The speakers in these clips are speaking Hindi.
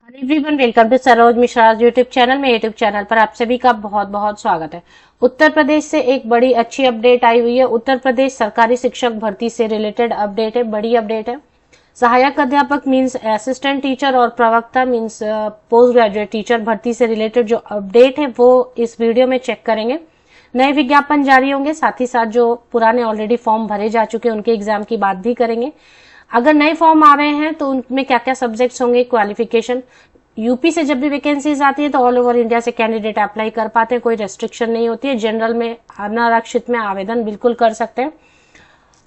Everyone welcome to Saroj Mishra YouTube channel में। यूट्यूब चैनल पर आप सभी का बहुत बहुत स्वागत है। उत्तर प्रदेश से एक बड़ी अच्छी अपडेट आई हुई है। उत्तर प्रदेश सरकारी शिक्षक भर्ती से रिलेटेड अपडेट है, बड़ी अपडेट है। सहायक अध्यापक मींस असिस्टेंट टीचर और प्रवक्ता मींस पोस्ट ग्रेजुएट टीचर भर्ती से रिलेटेड जो अपडेट है वो इस वीडियो में चेक करेंगे। नए विज्ञापन जारी होंगे, साथ ही साथ जो पुराने ऑलरेडी फॉर्म भरे जा चुके हैं उनके एग्जाम की बात भी करेंगे। अगर नए फॉर्म आ रहे हैं तो उनमें क्या क्या सब्जेक्ट्स होंगे, क्वालिफिकेशन। यूपी से जब भी वैकेंसीज आती है तो ऑल ओवर इंडिया से कैंडिडेट अप्लाई कर पाते हैं, कोई रेस्ट्रिक्शन नहीं होती है। जनरल में अनारक्षित में आवेदन बिल्कुल कर सकते हैं।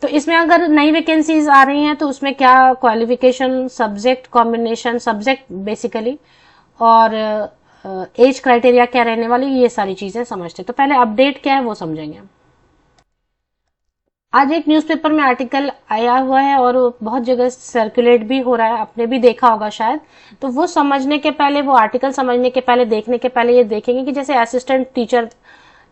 तो इसमें अगर नई वैकेंसीज आ रही हैं तो उसमें क्या qualification, subject combination, subject basically, और एज क्राइटेरिया क्या रहने वाली, ये सारी चीजें समझते हैं। तो पहले अपडेट क्या है वो समझेंगे। आज एक न्यूज़पेपर में आर्टिकल आया हुआ है और बहुत जगह सर्कुलेट भी हो रहा है, आपने भी देखा होगा शायद। तो वो समझने के पहले, वो आर्टिकल समझने के पहले, देखने के पहले ये देखेंगे कि जैसे असिस्टेंट टीचर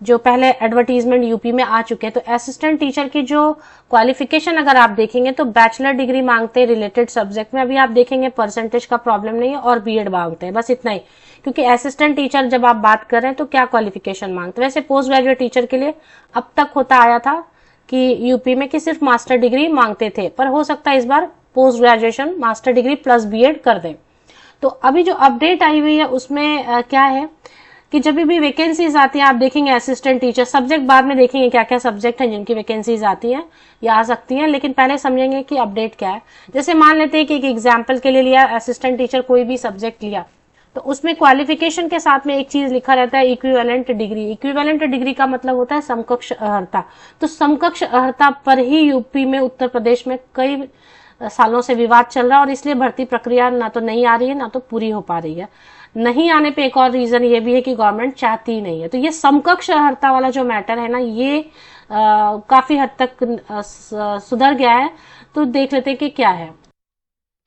जो पहले एडवर्टीजमेंट यूपी में आ चुके हैं, तो असिस्टेंट टीचर की जो क्वालिफिकेशन अगर आप देखेंगे तो बैचलर डिग्री मांगते हैं रिलेटेड सब्जेक्ट में। अभी आप देखेंगे परसेंटेज का प्रॉब्लम नहीं है, और बीएड मांगते हैं, बस इतना ही। क्योंकि असिस्टेंट टीचर जब आप बात कर रहे हैं तो क्या क्वालिफिकेशन मांगते हैं। वैसे पोस्ट ग्रेजुएट टीचर के लिए अब तक होता आया था कि यूपी में कि सिर्फ मास्टर डिग्री मांगते थे, पर हो सकता है इस बार post graduation master degree plus BEd कर दें। तो अभी जो अपडेट आई हुई है उसमें क्या है कि जब भी वैकेंसीज आती है, आप देखेंगे असिस्टेंट टीचर, सब्जेक्ट बाद में देखेंगे क्या क्या सब्जेक्ट हैं जिनकी वैकेंसीज आती हैं या आ सकती हैं, लेकिन पहले समझेंगे कि अपडेट क्या है। जैसे मान लेते हैं कि एक एग्जाम्पल के लिए लिया, असिस्टेंट टीचर कोई भी सब्जेक्ट लिया, तो उसमें क्वालिफिकेशन के साथ में एक चीज लिखा रहता है, इक्विवेलेंट डिग्री। इक्विवेलेंट डिग्री का मतलब होता है समकक्ष अर्हता। तो समकक्ष अर्हता पर ही यूपी में, उत्तर प्रदेश में कई सालों से विवाद चल रहा है, और इसलिए भर्ती प्रक्रिया ना तो नहीं आ रही है ना तो पूरी हो पा रही है। नहीं आने पे एक और रीजन ये भी है कि गवर्नमेंट चाहती ही नहीं है। तो ये समकक्ष अर्हता वाला जो मैटर है ना, ये काफी हद तक सुधर गया है। तो देख लेते हैं कि क्या है।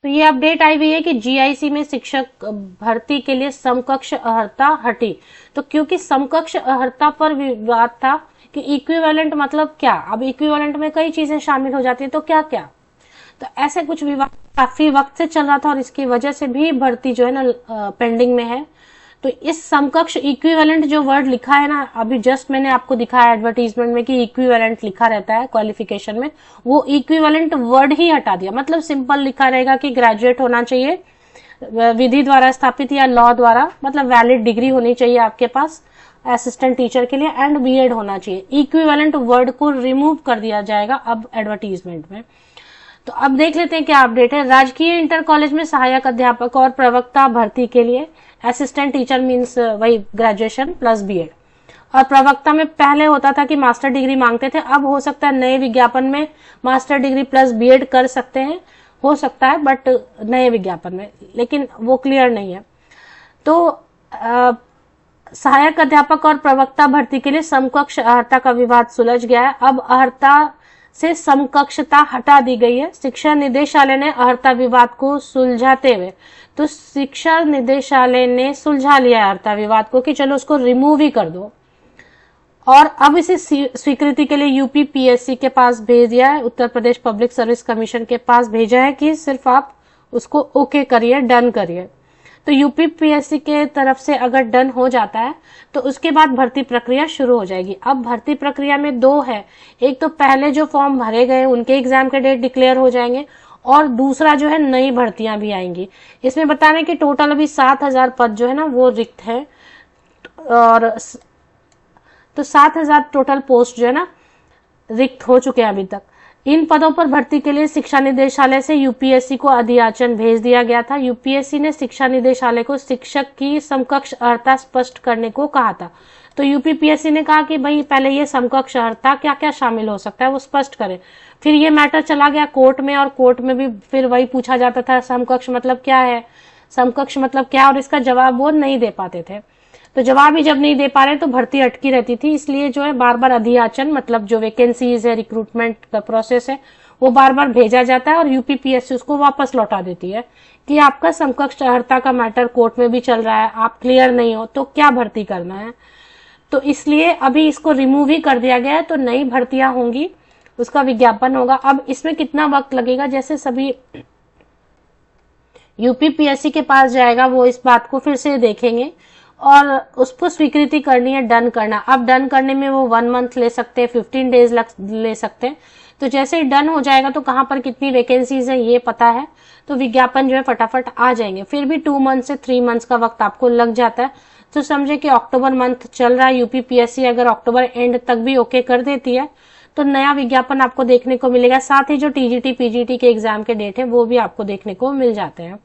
तो ये अपडेट आई हुई है कि जीआईसी में शिक्षक भर्ती के लिए समकक्ष अर्हता हटी। तो क्योंकि समकक्ष अर्हता पर विवाद था कि इक्विवेलेंट मतलब क्या, अब इक्विवेलेंट में कई चीजें शामिल हो जाती है, तो क्या क्या, तो ऐसे कुछ विवाद काफी वक्त से चल रहा था और इसकी वजह से भी भर्ती जो है ना पेंडिंग में है। तो इस समकक्ष इक्विवेलेंट जो वर्ड लिखा है ना, अभी जस्ट मैंने आपको दिखाया एडवर्टीजमेंट में कि इक्विवेलेंट लिखा रहता है क्वालिफिकेशन में, वो इक्विवेलेंट वर्ड ही हटा दिया। मतलब सिंपल लिखा रहेगा कि ग्रेजुएट होना चाहिए विधि द्वारा स्थापित या लॉ द्वारा, मतलब वैलिड डिग्री होनी चाहिए आपके पास असिस्टेंट टीचर के लिए, एंड बीएड होना चाहिए। इक्विवेलेंट वर्ड को रिमूव कर दिया जाएगा अब एडवर्टीजमेंट में। तो अब देख लेते हैं क्या अपडेट है। राजकीय इंटर कॉलेज में सहायक अध्यापक और प्रवक्ता भर्ती के लिए असिस्टेंट टीचर मींस वही ग्रेजुएशन प्लस बीएड, और प्रवक्ता में पहले होता था कि मास्टर डिग्री मांगते थे। अब हो सकता है नए विज्ञापन में मास्टर डिग्री प्लस बीएड कर सकते हैं, हो सकता है, बट नए विज्ञापन में, लेकिन वो क्लियर नहीं है। तो सहायक अध्यापक और प्रवक्ता भर्ती के लिए समकक्ष अर्हता का विवाद सुलझ गया है। अब अर्हता से समकक्षता हटा दी गई है। शिक्षा निदेशालय ने अर्हता विवाद को सुलझाते हुए, तो शिक्षा निदेशालय ने सुलझा लिया अर्हता विवाद को कि चलो उसको रिमूव ही कर दो, और अब इसे स्वीकृति के लिए यूपी पीएससी के पास भेज दिया है, Uttar Pradesh public service commission के पास भेजा है कि सिर्फ आप उसको ओके करिए, डन करिए। तो यूपी पीएससी के तरफ से अगर डन हो जाता है तो उसके बाद भर्ती प्रक्रिया शुरू हो जाएगी। अब भर्ती प्रक्रिया में दो है, एक तो पहले जो फॉर्म भरे गए उनके एग्जाम के डेट डिक्लेयर हो जाएंगे, और दूसरा जो है नई भर्तियां भी आएंगी। इसमें बताने कि टोटल अभी 7,000 पद जो है ना वो रिक्त है, और तो 7,000 टोटल पोस्ट जो है ना रिक्त हो चुके हैं अभी तक। इन पदों पर भर्ती के लिए शिक्षा निदेशालय से यूपीएससी को अधियाचन भेज दिया गया था। यूपीएससी ने शिक्षा निदेशालय को शिक्षक की समकक्ष अर्हता स्पष्ट करने को कहा था। तो यूपीपीएससी ने कहा कि भाई पहले ये समकक्ष अर्हता क्या क्या शामिल हो सकता है वो स्पष्ट करें। फिर ये मैटर चला गया कोर्ट में, और कोर्ट में भी फिर वही पूछा जाता था समकक्ष मतलब क्या है, समकक्ष मतलब क्या, और इसका जवाब वो नहीं दे पाते थे। तो जवाब ही जब नहीं दे पा रहे तो भर्ती अटकी रहती थी, इसलिए जो है बार बार अधियाचन, मतलब जो वैकेंसीज है, रिक्रूटमेंट का प्रोसेस है, वो बार बार भेजा जाता है और यूपीपीएससी उसको वापस लौटा देती है कि आपका समकक्ष अर्हता का मैटर कोर्ट में भी चल रहा है, आप क्लियर नहीं हो तो क्या भर्ती करना है। तो इसलिए अभी इसको रिमूव ही कर दिया गया है। तो नई भर्तियां होंगी, उसका विज्ञापन होगा। अब इसमें कितना वक्त लगेगा, जैसे सभी यूपीपीएससी के पास जाएगा, वो इस बात को फिर से देखेंगे और उसको स्वीकृति करनी है, डन करना। अब डन करने में वो 1 मंथ ले सकते हैं, 15 डेज ले सकते हैं। तो जैसे ही डन हो जाएगा तो कहाँ पर कितनी वैकेंसीज है ये पता है, तो विज्ञापन जो है फटाफट आ जाएंगे। फिर भी 2 मंथ से 3 मंथ्स का वक्त आपको लग जाता है। तो समझे कि अक्टूबर मंथ चल रहा है, यूपीपीएससी अगर अक्टूबर एंड तक भी ओके कर देती है तो नया विज्ञापन आपको देखने को मिलेगा। साथ ही जो टीजीटी पीजीटी के एग्जाम के डेट है वो भी आपको देखने को मिल जाते हैं।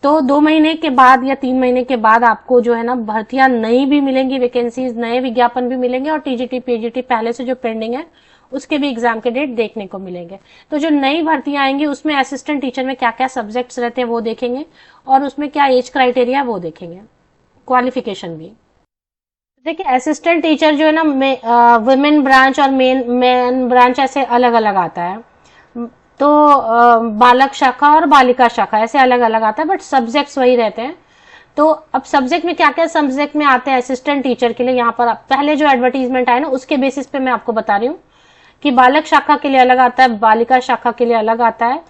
तो 2 महीने के बाद या 3 महीने के बाद आपको जो है ना भर्तियां नई भी मिलेंगी, वैकेंसीज, नए विज्ञापन भी मिलेंगे और टीजीटी पीजीटी पहले से जो पेंडिंग है उसके भी एग्जाम के डेट देखने को मिलेंगे। तो जो नई भर्तियां आएंगी उसमें असिस्टेंट टीचर में क्या क्या सब्जेक्ट्स रहते हैं वो देखेंगे और उसमें क्या एज क्राइटेरिया वो देखेंगे, क्वालिफिकेशन भी। देखिए असिस्टेंट टीचर जो है ना वुमेन ब्रांच और मेन ब्रांच ऐसे अलग अलग आता है। तो बालक शाखा और बालिका शाखा ऐसे अलग अलग आता है, बट सब्जेक्ट्स वही रहते हैं। तो अब सब्जेक्ट में क्या क्या सब्जेक्ट में आते हैं असिस्टेंट टीचर के लिए, यहाँ पर पहले जो एडवर्टीजमेंट आए ना उसके बेसिस पे मैं आपको बता रही हूँ कि बालक शाखा के लिए अलग आता है, बालिका शाखा के लिए अलग आता है।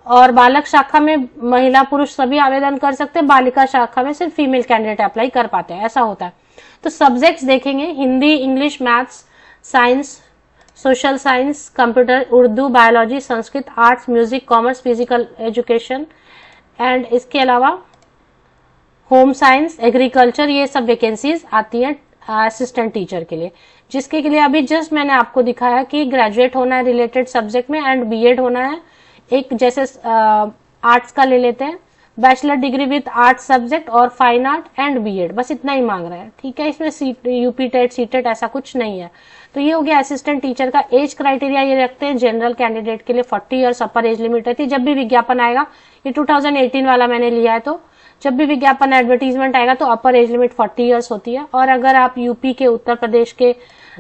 और बालक शाखा में महिला पुरुष सभी आवेदन कर सकते हैं, बालिका शाखा में सिर्फ फीमेल कैंडिडेट अप्लाई कर पाते हैं, ऐसा होता है। तो सब्जेक्ट्स देखेंगे Hindi, English, maths, science, social science, computer, Urdu, biology, Sanskrit, arts, music, commerce, physical education and इसके अलावा होम साइंस, एग्रीकल्चर, ये सब वैकेंसीज आती हैं असिस्टेंट टीचर के लिए। जिसके के लिए अभी जस्ट मैंने आपको दिखाया कि ग्रेजुएट होना है रिलेटेड सब्जेक्ट में एंड बीएड होना है। एक जैसे आर्ट्स का ले लेते हैं, bachelor degree with art subject और फाइन आर्ट एंड बीएड, बस इतना ही मांग रहे हैं, ठीक है। इसमें यूपी टेट सीटेट ऐसा कुछ नहीं है। तो ये हो गया असिस्टेंट टीचर का। एज क्राइटेरिया ये रखते हैं जनरल कैंडिडेट के लिए 40 ईयर्स अपर एज लिमिट रहती है। जब भी विज्ञापन आएगा, ये 2018 वाला मैंने लिया है, तो जब भी विज्ञापन एडवर्टीजमेंट आएगा तो अपर एज लिमिट 40 ईयर्स होती है। और अगर आप यूपी के, उत्तर प्रदेश के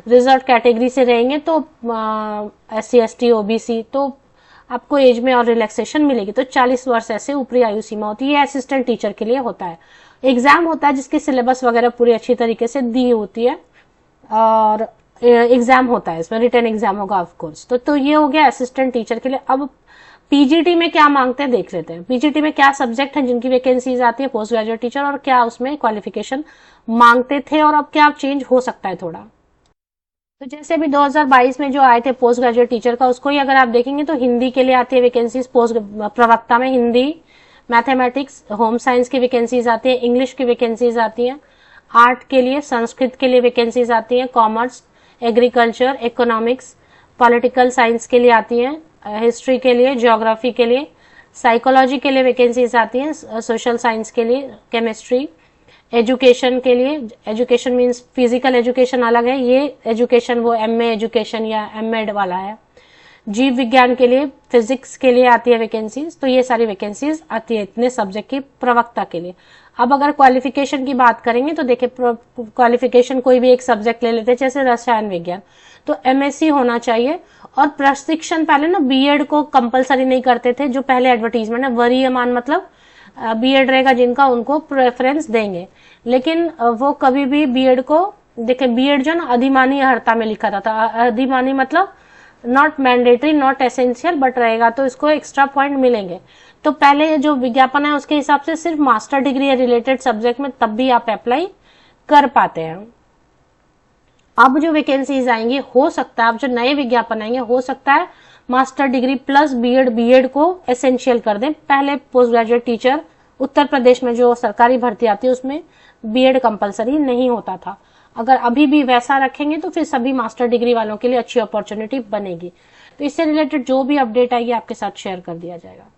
रिजर्व कैटेगरी से रहेंगे तो SC ST OBC तो आपको एज में और रिलैक्सेशन मिलेगी। तो 40 वर्ष ऐसे ऊपरी आयु सीमा होती है। ये असिस्टेंट टीचर के लिए होता है। एग्जाम होता है जिसकी सिलेबस वगैरह पूरी अच्छी तरीके से दी होती है और एग्जाम होता है, इसमें रिटन एग्जाम होगा ऑफ कोर्स। तो ये हो गया असिस्टेंट टीचर के लिए। अब पीजीटी में क्या मांगते हैं देख लेते हैं। पीजीटी में क्या सब्जेक्ट है जिनकी वैकेंसीज आती है पोस्ट ग्रेजुएट टीचर, और क्या उसमें क्वालिफिकेशन मांगते थे और अब क्या चेंज हो सकता है थोड़ा। तो जैसे अभी 2022 में जो आए थे पोस्ट ग्रेजुएट टीचर का, उसको ही अगर आप देखेंगे तो हिंदी के लिए आती है वैकेंसीज, पोस्ट प्रवक्ता में हिंदी, मैथमेटिक्स, होम साइंस की वैकेंसीज आती है, इंग्लिश की वैकेंसीज आती है, आर्ट के लिए, संस्कृत के लिए वैकेंसीज आती है, commerce, agriculture, economics, political science के लिए आती है, हिस्ट्री के लिए, ज्योग्राफी के लिए, साइकोलॉजी के लिए वैकेंसीज आती हैं, सोशल साइंस के लिए, केमिस्ट्री, एजुकेशन के लिए, एजुकेशन मींस फिजिकल एजुकेशन अलग है, ये एजुकेशन वो एमए एजुकेशन या एमएड वाला है। जीव विज्ञान के लिए, फिजिक्स के लिए आती है वैकेंसीज। तो ये सारी वैकेंसीज आती है इतने सब्जेक्ट की प्रवक्ता के लिए। अब अगर क्वालिफिकेशन की बात करेंगे तो देखिए क्वालिफिकेशन कोई भी एक सब्जेक्ट ले लेते हैं, जैसे रसायन विज्ञान, तो एमएससी होना चाहिए। और प्रशिक्षण पहले ना बीएड को कंपलसरी नहीं करते थे, जो पहले एडवर्टीजमेंट है वरीयमान मतलब बीएड रहेगा जिनका, उनको प्रेफरेंस देंगे। लेकिन वो कभी भी बीएड को, देखिए बीएड जो ना अधिमानी अर्हता में लिखा था, अधिमानी मतलब not mandatory, not essential, but रहेगा तो इसको एक्स्ट्रा पॉइंट मिलेंगे। तो पहले जो विज्ञापन है उसके हिसाब से सिर्फ मास्टर डिग्री या रिलेटेड सब्जेक्ट में तब भी आप अप्लाई कर पाते हैं। अब जो वैकेंसीज आएंगी, हो सकता है अब जो नए विज्ञापन आएंगे, हो सकता है मास्टर डिग्री प्लस बीएड को एसेंशियल कर दें। पहले post graduate teacher Uttar Pradesh में जो सरकारी भर्ती आती है उसमें बीएड कंपलसरी नहीं होता था। अगर अभी भी वैसा रखेंगे तो फिर सभी मास्टर डिग्री वालों के लिए अच्छी अपॉर्चुनिटी बनेगी। तो इससे रिलेटेड जो भी अपडेट आएगी आपके साथ शेयर कर दिया जाएगा।